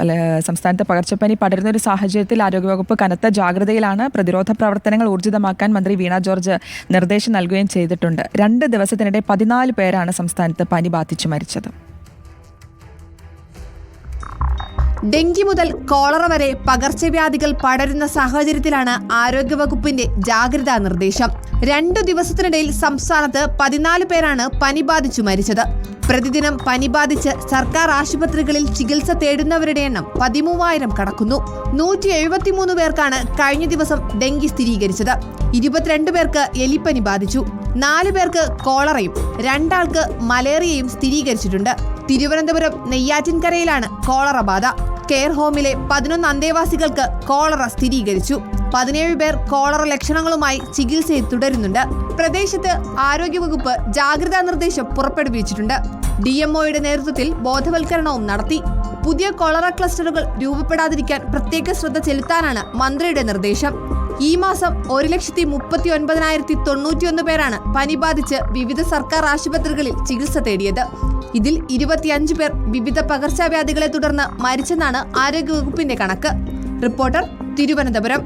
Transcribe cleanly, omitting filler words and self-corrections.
അതെ, സംസ്ഥാനത്ത് പകർച്ചപ്പനി പടരുന്ന ഒരു സാഹചര്യത്തിൽ ആരോഗ്യവകുപ്പ് കനത്ത ജാഗ്രതയിലാണ്. പ്രതിരോധ പ്രവർത്തനങ്ങൾ ഊർജിതമാക്കാൻ മന്ത്രി വീണ ജോർജ് നിർദ്ദേശം നൽകുകയും ചെയ്തിട്ടുണ്ട്. 2 ദിവസത്തിനിടെ 14 പേരാണ് സംസ്ഥാനത്ത് പനി ബാധിച്ചു മരിച്ചത്. ഡെങ്കി മുതൽ കോളറ വരെ പകർച്ചവ്യാധികൾ പടരുന്ന സാഹചര്യത്തിലാണ് ആരോഗ്യവകുപ്പിന്റെ ജാഗ്രതാ നിർദ്ദേശം. 2 ദിവസത്തിനിടയിൽ സംസ്ഥാനത്ത് 14 പേരാണ് പനി ബാധിച്ചു മരിച്ചത്. പ്രതിദിനം പനി ബാധിച്ച് സർക്കാർ ആശുപത്രികളിൽ ചികിത്സ തേടുന്നവരുടെ എണ്ണം 13,000 കടക്കുന്നു. 173 പേർക്കാണ് കഴിഞ്ഞ ദിവസം ഡെങ്കി സ്ഥിരീകരിച്ചത്. 22 പേർക്ക് എലിപ്പനി ബാധിച്ചു. 4 പേർക്ക് കോളറയും 2 ആൾക്ക് മലേറിയയും സ്ഥിരീകരിച്ചിട്ടുണ്ട്. തിരുവനന്തപുരം നെയ്യാറ്റിൻകരയിലാണ് കോളറ ബാധ. കെയർ ഹോമിലെ 11 അന്തേവാസികൾക്ക് കോളറ സ്ഥിരീകരിച്ചു. 17 പേർ കോളറ ലക്ഷണങ്ങളുമായി ചികിത്സയിൽ തുടരുന്നുണ്ട്. പ്രദേശത്ത് ആരോഗ്യവകുപ്പ് ജാഗ്രതാ നിർദ്ദേശം പുറപ്പെടുവിച്ചിട്ടുണ്ട്. DMOയുടെ നേതൃത്വത്തിൽ ബോധവൽക്കരണവും നടത്തി. പുതിയ കോളറ ക്ലസ്റ്ററുകൾ രൂപപ്പെടാതിരിക്കാൻ പ്രത്യേക ശ്രദ്ധ ചെലുത്താനാണ് മന്ത്രിയുടെ നിർദ്ദേശം. ഈ മാസം 1,39,091 പേരാണ് പനി ബാധിച്ച് വിവിധ സർക്കാർ ആശുപത്രികളിൽ ചികിത്സ തേടിയത്. ഇതിൽ 25 പേർ വിവിധ പകർച്ചവ്യാധികളെ തുടർന്ന് മരിച്ചെന്നാണ് ആരോഗ്യവകുപ്പിന്റെ കണക്ക്. റിപ്പോർട്ടർ, തിരുവനന്തപുരം.